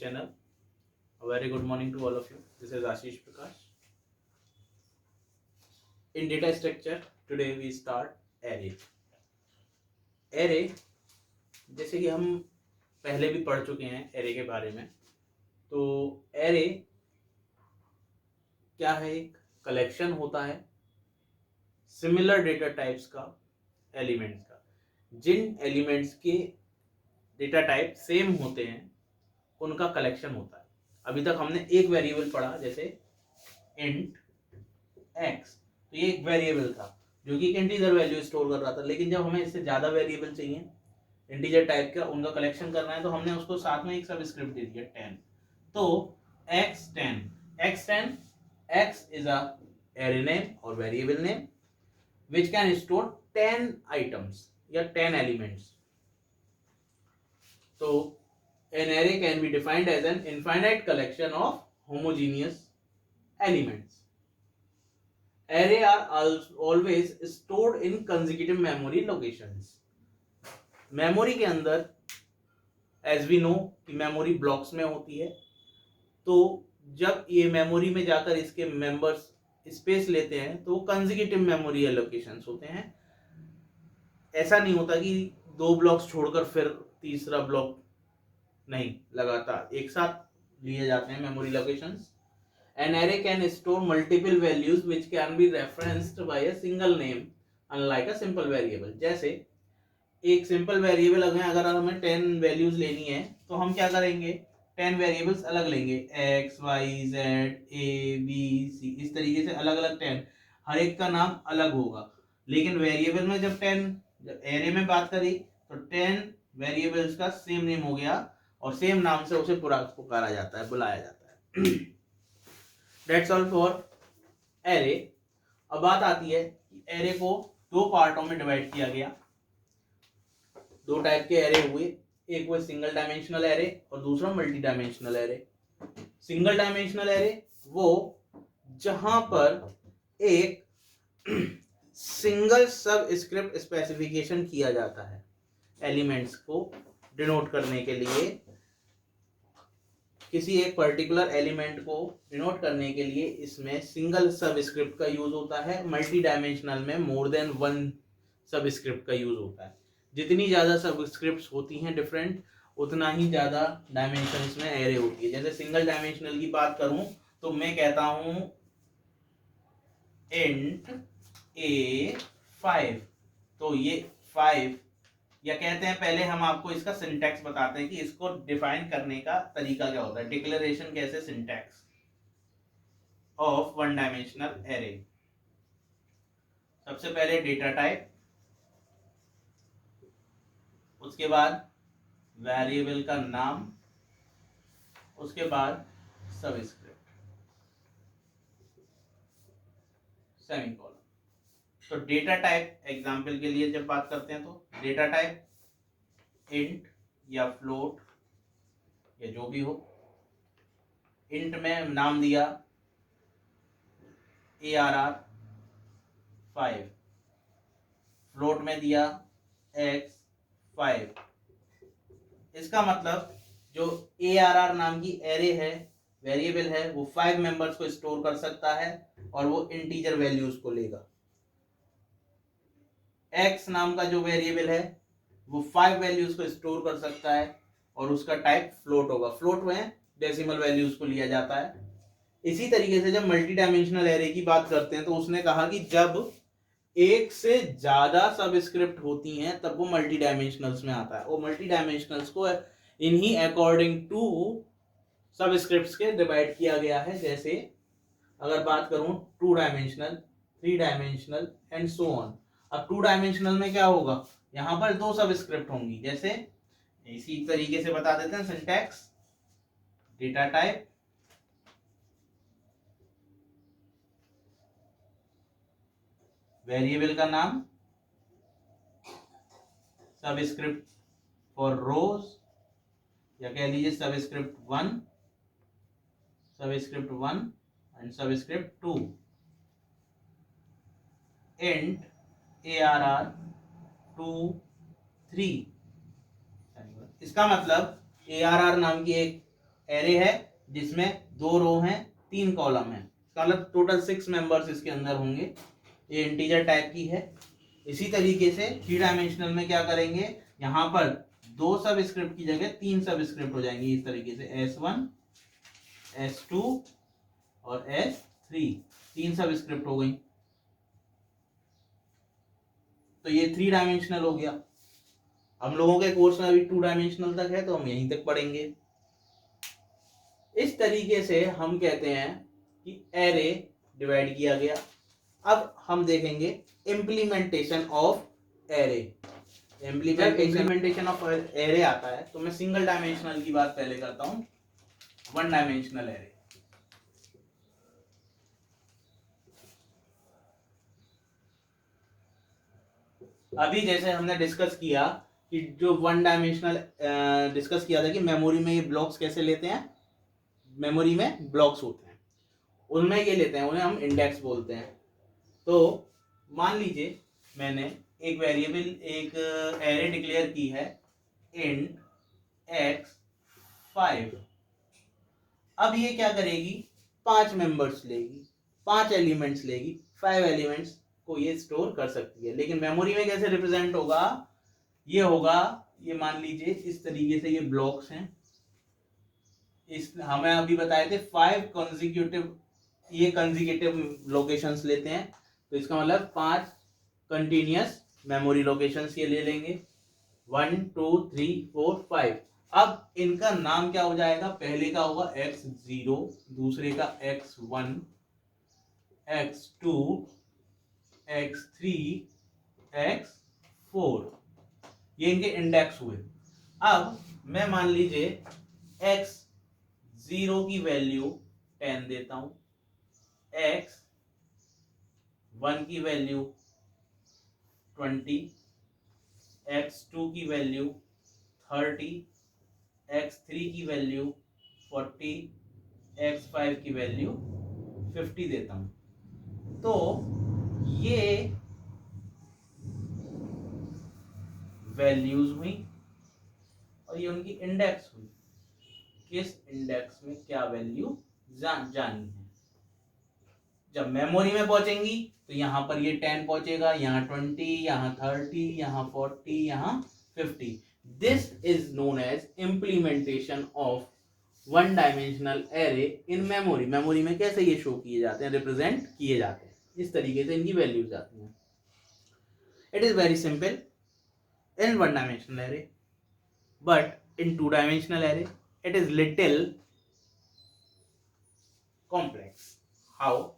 channel. A very good morning to all of you. This is Ashish Prakash. In data structure, today we start array. Array जैसे कि हम पहले भी पढ़ चुके हैं array के बारे में. तो array क्या है? एक कलेक्शन होता है सिमिलर डेटा टाइप्स का, एलिमेंट्स का. जिन एलिमेंट्स के डेटा टाइप सेम होते हैं उनका कलेक्शन होता है. अभी तक हमने एक वेरिएबल पढ़ा, जैसे इंट एक्स. तो ये एक वेरिएबल था जो कि एक इंटीजर वैल्यू स्टोर कर रहा था. लेकिन जब हमें इससे ज्यादा वेरिएबल चाहिए इंटीजर टाइप का, उनका कलेक्शन करना है, तो हमने उसको साथ में एक सबस्क्रिप्ट दे दिया 10. तो x10 x is a array name or variable name which can store 10 items या 10 elements. So an array can be defined as an infinite collection of homogeneous elements. Array are always stored in consecutive memory locations. Memory के अंदर as we know कि memory blocks में होती है. तो जब ये मेमोरी में जाकर इसके मेंबर्स स्पेस लेते हैं तो कंसेक्यूटिव मेमोरी एलोकेशंस होते हैं. ऐसा नहीं होता कि दो ब्लॉक्स छोड़कर फिर तीसरा ब्लॉक नहीं, लगातार एक साथ लिए जाते हैं memory locations. An array can store multiple values which can be referenced by a single name unlike a simple variable. जैसे एक सिंपल वेरिएबल अगर हमें 10 वैल्यूज लेनी है तो हम क्या करेंगे, 10 वेरिएबल्स अलग लेंगे, x y z a b c, इस तरीके से अलग अलग 10, हर एक का नाम अलग होगा. लेकिन वेरिएबल में जब एरे में बात करी तो 10 वेरिएबल्स का सेम नेम हो गया और सेम नाम से उसे पुकारा जाता है, बुलाया जाता है. That's all for array. अब बात आती है कि एरे को दो पार्टों में डिवाइड किया गया. दो टाइप के एरे हुए, एक वो सिंगल डायमेंशनल एरे और दूसरा multi dimensional array. Single dimensional array वो जहां पर एक सिंगल सब स्क्रिप्ट स्पेसिफिकेशन किया जाता है एलिमेंट्स को डिनोट करने के लिए. किसी एक पर्टिकुलर एलिमेंट को डिनोट करने के लिए इसमें सिंगल सबस्क्रिप्ट का यूज होता है. मल्टी डायमेंशनल में मोर देन वन सबस्क्रिप्ट का यूज होता है. जितनी ज्यादा सबस्क्रिप्ट्स होती हैं डिफरेंट, उतना ही ज्यादा डायमेंशंस में एरे होती है. जैसे सिंगल डायमेंशनल की बात करूं तो मैं कहता हूं इंट a5. तो ये 5, या कहते हैं, पहले हम आपको इसका सिंटैक्स बताते हैं कि इसको डिफाइन करने का तरीका क्या होता है, डिक्लेरेशन कैसे, syntax of one dimensional array. सबसे पहले डेटा टाइप, उसके बाद वेरिएबल का नाम, उसके बाद सबस्क्रिप्ट, सेमीकोलन. तो डेटा टाइप एग्जांपल के लिए जब बात करते हैं तो डेटा टाइप इंट या फ्लोट या जो भी हो. इंट में नाम दिया ARR5, फ्लोट में दिया x5. इसका मतलब जो ARR नाम की एरे है, वेरिएबल है, वो 5 मेंबर्स को स्टोर कर सकता है और वो इंटीजर वैल्यूज को लेगा. x नाम का जो वेरिएबल है वो 5 वैल्यूज को स्टोर कर सकता है और उसका टाइप फ्लोट होगा. फ्लोट में डेसिमल वैल्यूज को लिया जाता है. इसी तरीके से जब मल्टी डायमेंशनल एरे की बात करते हैं तो उसने कहा कि जब एक से ज्यादा सबस्क्रिप्ट होती हैं तब वो मल्टी डायमेंशनल्स में आता है. वो मल्टी डायमेंशनल्स को इन्हीं अकॉर्डिंग टू सबस्क्रिप्ट्स के डिवाइड किया गया है. जैसे अगर बात करूं 2 dimensional, 3 dimensional and so on. अब 2 डायमेंशनल में क्या होगा, यहां पर 2 सबस्क्रिप्ट होंगी. जैसे इसी तरीके से बता देते हैं सिंटैक्स, डेटा टाइप वेरिएबल का नाम, सबस्क्रिप्ट फॉर रोज या कह लीजिए subscript 1, subscript 1 and subscript 2. Int ARR2 3. इसका मतलब ARR नाम की एक एरे है जिसमें 2 रो हैं 3 कॉलम है, मतलब टोटल 6 मेंबर्स इसके अंदर होंगे। ये इंटीजर टाइप की है। इसी तरीके से 3 डायमेंशनल में क्या करेंगे, यहाँ पर 2 सब स्क्रिप्ट की जगह 3 सब स्क्रिप्ट हो जाएंगी इस तरीके से, S1 S2 और S3, 3 सब स्क्रिप्ट हो गई। तो ये 3 डायमेंशनल हो गया। हम लोगों के कोर्स में अभी 2 डायमेंशनल तक है, तो हम यहीं तक पढ़ेंगे। इस तरीके से हम कहते हैं कि एरे डिवाइड किया गया। अब हम देखेंगे implementation of array. Implementation of array आता है तो मैं सिंगल डायमेंशनल की बात पहले करता हूं, 1 डायमेंशनल एरे। अभी जैसे हमने डिस्कस किया कि जो 1 डायमेंशनल डिस्कस किया था कि मेमोरी में ये ब्लॉक्स कैसे लेते हैं, मेमोरी में ब्लॉक्स होते हैं, उनमें ये लेते हैं, उन्हें हम इंडेक्स बोलते हैं। तो मान लीजिए मैंने एक वेरिएबल, एक एरे डिक्लेयर की है इंट x5। अब ये क्या करेगी, 5 मेंबर्स लेगी, 5 एलिमेंट्स लेगी, 5 एलिमेंट्स को ये स्टोर कर सकती है। लेकिन मेमोरी में कैसे रिप्रेजेंट होगा, ये होगा, ये मान लीजिए इस तरीके से ये ब्लॉक्स हैं। इस हमें अभी बताए थे 5 कंसेक्यूटिव, ये कंसेक्यूटिव लोकेशंस लेते हैं, तो इसका मतलब 5 कंटिन्यूअस मेमोरी लोकेशंस ये ले लेंगे, 1 2 3 4 5। अब इनका नाम क्या हो जाएगा, पहले का होगा x0, दूसरे का x1, x2, x3, x4, ये इनके इंडेक्स हुए। अब मैं मान लीजिए x0 की वैल्यू 10 देता हूं, x1 की वैल्यू 20, x2 की वैल्यू 30, x3 की वैल्यू 40, x5 की वैल्यू 50 देता हूं। तो ये वैल्यूज हुई और ये उनकी इंडेक्स हुई, किस इंडेक्स में क्या वैल्यू जानी है। जब मेमोरी में पहुंचेंगी तो यहां पर ये 10 पहुंचेगा, यहाँ 20, यहाँ 30, यहाँ 40, यहाँ 50। This is known as implementation of 1 dimensional array in memory. Memory में कैसे ये शो किए जाते हैं, रिप्रेजेंट किए जाते हैं, इस तरीके से इनकी वैल्यूज आती हैं। It is very simple in 1 dimensional array, but in 2 dimensional array it is little complex. How?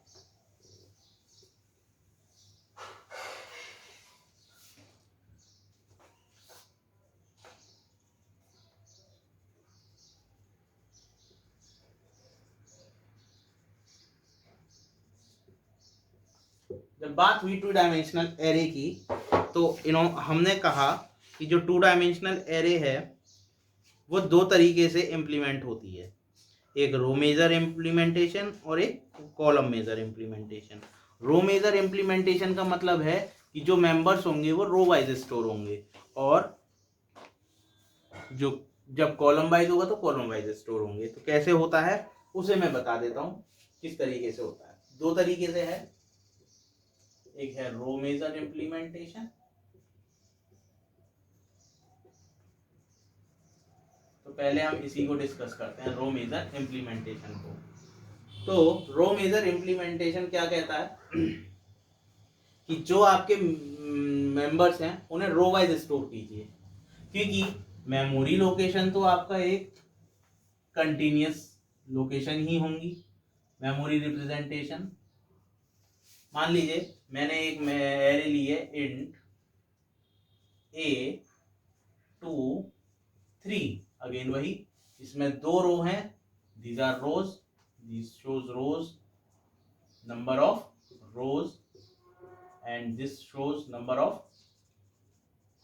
जब बात हुई 2 डायमेंशनल एरे की, तो हमने कहा कि जो 2 डायमेंशनल एरे है वो 2 तरीके से इम्प्लीमेंट होती है, एक रो मेजर इम्प्लीमेंटेशन और एक column major implementation. Row major implementation का मतलब है कि जो मेंबर्स होंगे वो रो वाइज स्टोर होंगे, और जो जब कॉलम वाइज होगा तो कॉलम वाइज स्टोर होंगे। तो कैसे होता है उसे मैं बता देता हूँ किस तरीके से होता है। 2 तरीके से है, एक है रो मेजर इम्प्लीमेंटेशन, तो पहले हम इसी को डिस्कस करते हैं, रो मेजर इम्प्लीमेंटेशन को। तो रो मेजर इम्प्लीमेंटेशन क्या कहता है कि जो आपके मेंबर्स हैं उन्हें रो वाइज स्टोर कीजिए, क्योंकि मेमोरी लोकेशन तो आपका एक कंटिन्यूअस लोकेशन ही होंगी, मेमोरी रिप्रेजेंटेशन। मान लीजिए मैंने एक एरे ली है इंट A2 3, अगेन वही, इसमें 2 रो हैं, these are rows, this shows rows, number of rows, and this shows number of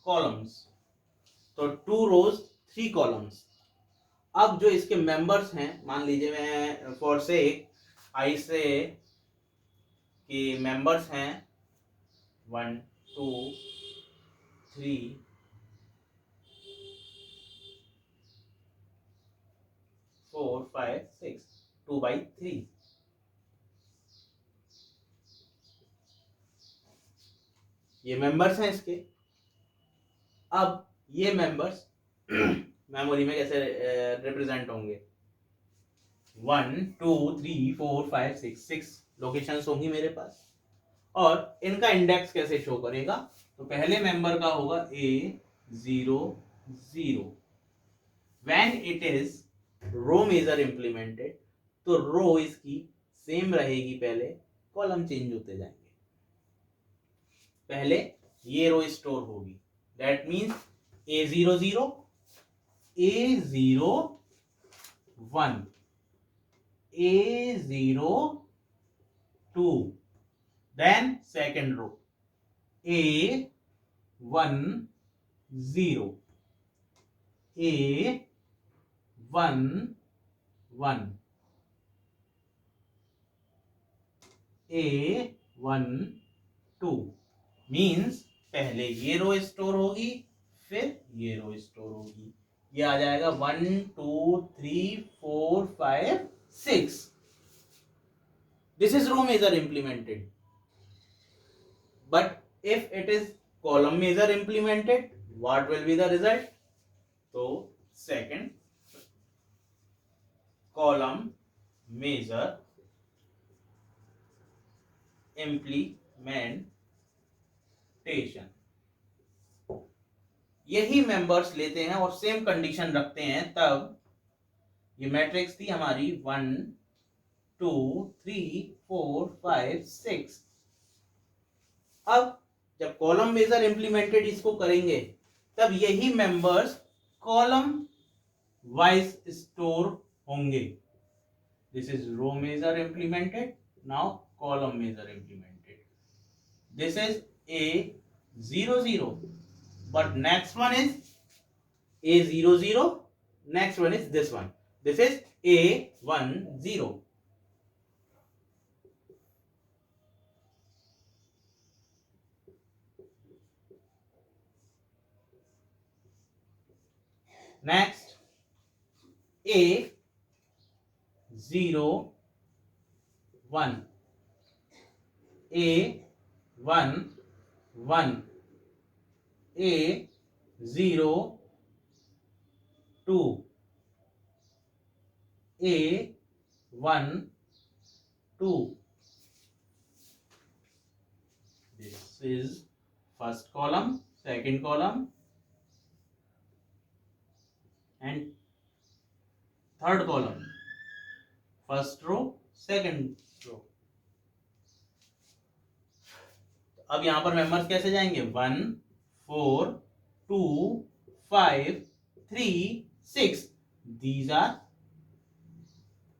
columns. तो 2 रोज 3 कॉलम्स। अब जो इसके मेंबर्स हैं, मान लीजिए मैं फॉर से आई से कि मेंबर्स हैं 1 2 3 4 5 6 2/3। ये मेंबर्स हैं इसके। अब ये मेंबर्स मेमोरी में कैसे रिप्रेजेंट होंगे? 1 2 3 4 5 6 लोकेशंस होंगी मेरे पास। और इनका इंडेक्स कैसे शो करेगा? तो पहले मेंबर का होगा A0 0। When it is row major implemented, तो रो इसकी सेम रहेगी, पहले कॉलम चेंज होते जाएंगे। पहले ये रो स्टोर होगी, that means A0 0 A0 1 A0 2, then second row A1 0 A1 1 A1 2 means पहले ये रो स्टोर होगी, फिर ये रो स्टोर होगी। ये आ जाएगा 1 2 3 4 5 6। This is row measure implemented. But if it is column measure implemented, what will be the result? So second, column measure implementation, यही members लेते हैं और सेम कंडीशन रखते हैं, तब ये मैट्रिक्स थी हमारी 1 2 3 4 5 6। अब जब कॉलम मेजर इंप्लीमेंटेड इसको करेंगे, तब यही मेंबर्स कॉलम वाइज स्टोर होंगे। This is row major implemented, now column major implemented. This is A0 0, but next one is A0 0, next one is this one, this is A1 0. Next A0 1 A1 1 A0 2 A1 2. This is first column, second column and third column, first row, second row. अब यहां पर members कैसे जाएंगे? 1 4 2 5 3 6. These are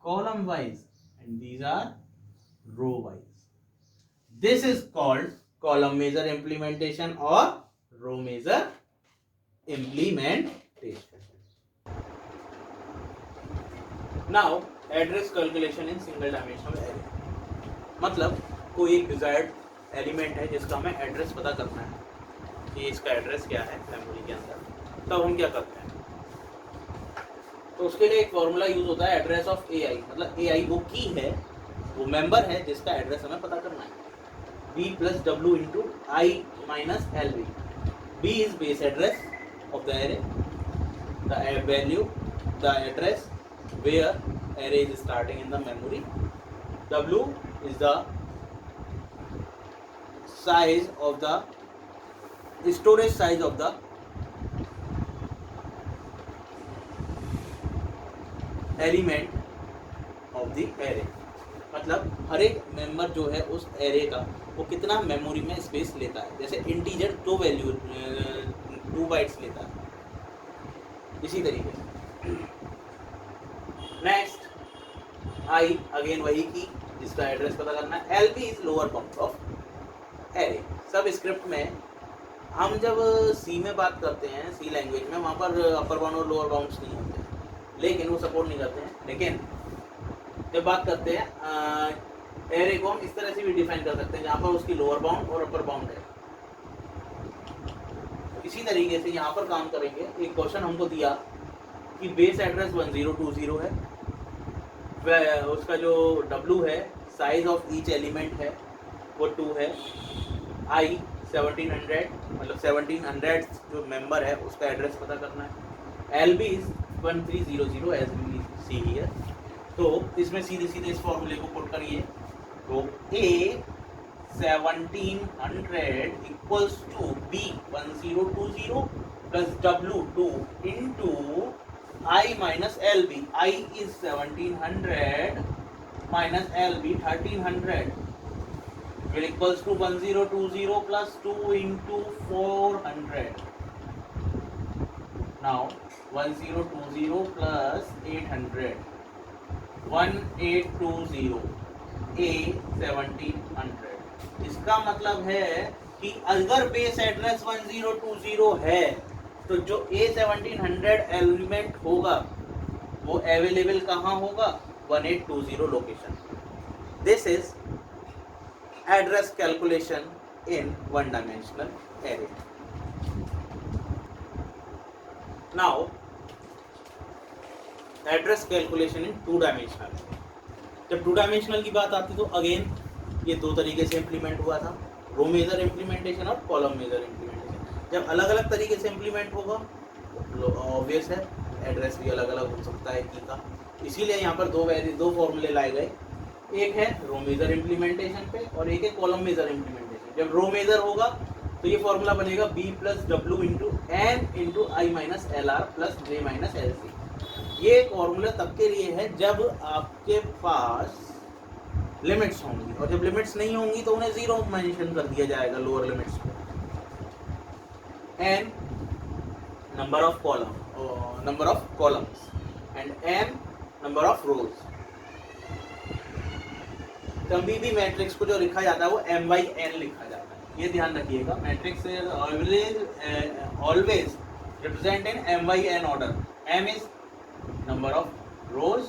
column wise and these are row wise. This is called column measure implementation or row measure implementation. Now address calculation in single dimensional array. मतलब कोई एक desired element है जिसका हमें एड्रेस पता करना है कि इसका एड्रेस क्या है मेमोरी के अंदर, तब हम क्या करते हैं? तो उसके लिए एक फॉर्मूला यूज होता है, एड्रेस ऑफ AI। मतलब AI वो की है, वो मेंबर है जिसका एड्रेस हमें पता करना है। B plus W into I minus LB. B is base address of the array, the value, the address where array is starting in the memory. W is the size of the storage size of the element of the array. मतलब हर एक member जो है उस array का वो कितना memory में space लेता है। जैसे इंटीजर 2 वैल्यू 2 बाइट्स लेता है, इसी तरीके से। नेक्स्ट आई अगेन वही की जिसका एड्रेस पता करना है। LB is lower bound of array. सब स्क्रिप्ट में हम जब सी में बात करते हैं, सी लैंग्वेज में, वहाँ पर अपर बाउंड और लोअर बाउंड्स नहीं होते हैं, लेकिन वो सपोर्ट नहीं करते हैं। लेकिन जब बात करते हैं एरे को हम इस तरह से भी डिफाइन कर सकते हैं जहाँ पर उसकी लोअर बाउंड और अपर बाउंड है। इसी तरीके से यहाँ पर काम करेंगे। एक क्वेश्चन हमको दिया कि बेस एड्रेस 1020 है उसका जो W है, साइज ऑफ ईच एलिमेंट है वो 2 है। I 1700 मतलब 1700 जो मेंबर है उसका एड्रेस पता करना है। LB is 1300 as we see here. तो इसमें सीधे सीधे इस फॉर्मूले को पुट करिए। तो A 1700 equals to B 1020 plus W 2 into I minus LB। I is 1700 minus LB 1300 will equals to 1020 plus 2 into 400. Now 1020 plus 800 1820 A 1700। इसका मतलब है कि अगर बेस एड्रेस 1020 है तो जो A 1700 एलिमेंट होगा वो अवेलेबल कहाँ होगा? 1820 location. This is address calculation in one dimensional array. Now address calculation in two dimensional array. जब टू डायमेंशनल की बात आती तो अगेन ये दो तरीके से इम्प्लीमेंट हुआ था, रो मेजर इम्प्लीमेंटेशन और कॉलम मेजर इम्प्लीमेंटेशन। जब अलग अलग तरीके से इम्प्लीमेंट होगा ऑब्वियस है एड्रेस भी अलग अलग हो सकता है की का, इसीलिए यहाँ पर दो फॉर्मूले लाए गए। एक है रो मेजर इम्प्लीमेंटेशन पे और एक है कॉलम मेजर इम्प्लीमेंटेशन। जब रो मेजर होगा तो ये फॉर्मूला बनेगा B plus W into N into I minus L R plus J minus L C. ये फॉर्मूला तब के लिए है जब आपके पास लिमिट्स होंगी, और जब लिमिट्स नहीं होंगी तो उन्हें जीरो मेंशन कर दिया जाएगा लोअर लिमिट्स को। N number of columns and n number of rows. कभी भी मैट्रिक्स को जो लिखा जाता है वो m/n लिखा जाता है, ये ध्यान रखिएगा। Matrix always represent in m/n order. m is number of rows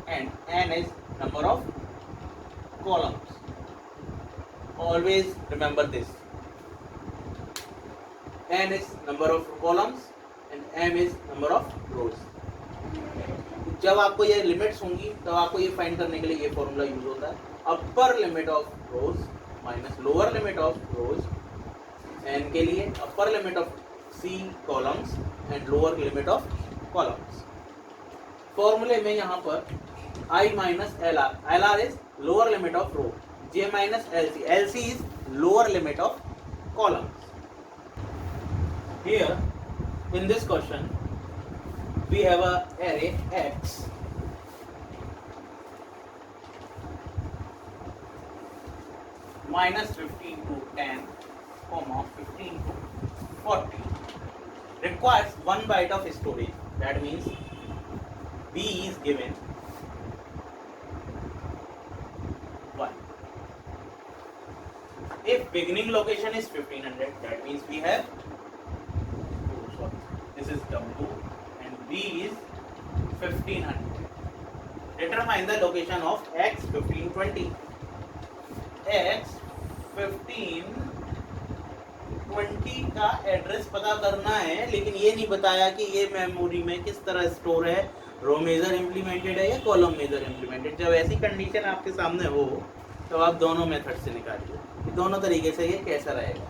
and n is number of columns. Always remember this, n is number of columns and m is number of रोज। जब आपको ये limits होंगी तब आपको ये find करने के लिए ये फॉर्मूला यूज होता है। Upper limit of rows minus lower limit of rows n के लिए, upper limit of c columns and lower limit of columns. फॉर्मूले में यहाँ पर i minus L r is lower limit of row, j minus L c is lower limit of columns. Here in this question we have a array x minus 15 to 10 comma 15 to 40 requires 1 byte of storage. That means b is given 1. If beginning location is 1500, that means we have this is w and b is 1500. Determine the location of x 1520. x 1520 का address पता करना है, लेकिन ये नहीं बताया कि ये मेमोरी में किस तरह स्टोर है, रो मेजर इम्प्लीमेंटेड है या कॉलम मेजर इम्प्लीमेंटेड। जब ऐसी कंडीशन आपके सामने हो तो आप दोनों मेथड से निकालिए कि दोनों तरीके से ये कैसा रहेगा।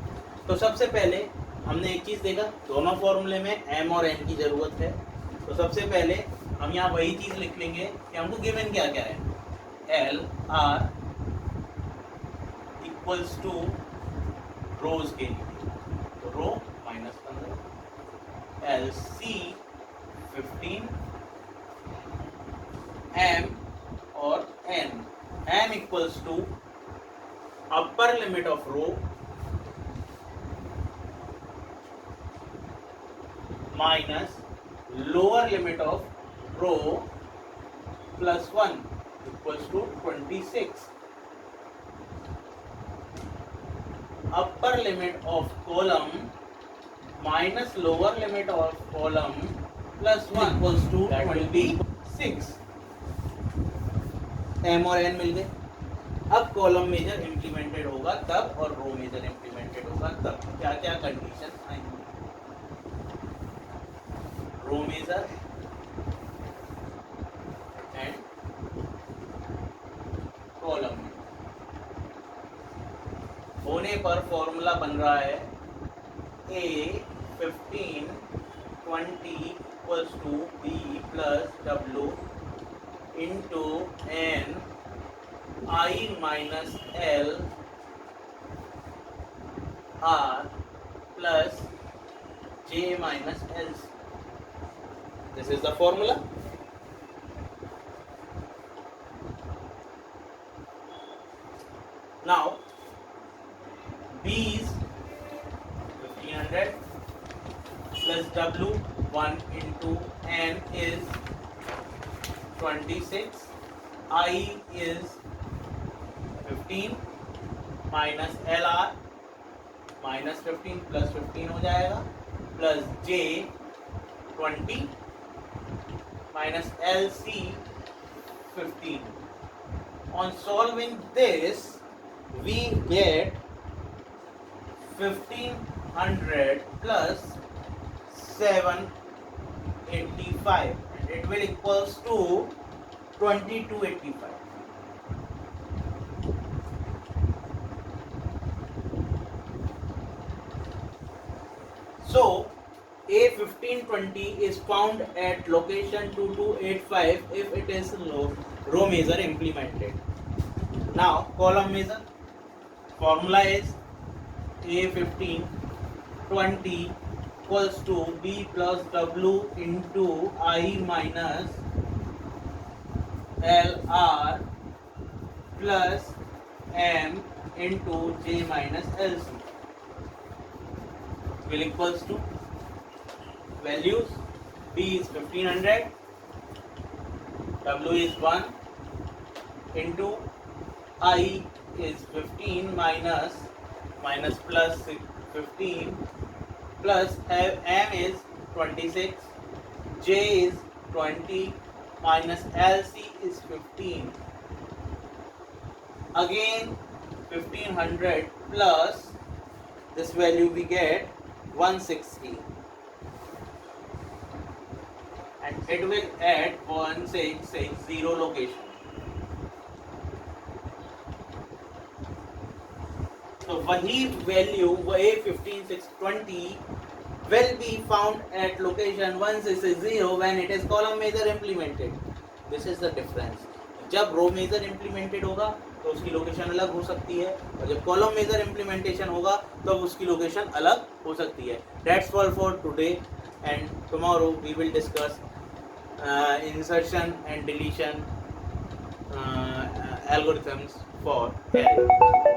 तो सबसे पहले हमने एक चीज़ देखा, दोनों फॉर्मूले में m और n की ज़रूरत है। तो सबसे पहले हम यहाँ वही चीज़ लिख लेंगे कि हमको गिवन क्या क्या है। L r equals to rows के लिए, तो row minus 15, l c 15, m और n, m equals to upper limit of row minus lower limit of row plus 1 equals to 26. Upper limit of column minus lower limit of column plus 1 equals to 26. m और n मिल गए। अब column major implemented होगा तब और row major implemented होगा तब क्या क्या कंडीशन आएंगी। रो मेजर एंड होने पर फॉर्मूला बन रहा है A15 20 equals to B plus W into N I minus L R plus J minus L. This is the formula. Now B is 1500 plus W 1 into N is 26, I is 15 minus LR minus 15 plus 15 हो जाएगा plus J 20 minus LC 15. On solving this we get 1500 plus 785 and it will equals to 2285. So A1520 is found at location 2285 if it is row measure implemented. Now column measure formula is A1520 equals to B plus W into I minus LR plus M into J minus LC will equals to values. B is 1500, W is 1 into I is 15 minus plus 15 plus M is 26, J is 20 minus LC is 15. Again 1500 plus this value we get 160 and it will add 1660 location. So वही value A15620 will be found at location 160 when it is column measure implemented. This is the difference. जब row major implemented होगा तो उसकी location अलग हो सकती है और जब कॉलम मेजर इम्प्लीमेंटेशन होगा तो उसकी लोकेशन अलग हो सकती है. That's all for today and tomorrow we will discuss insertion and deletion algorithms for array.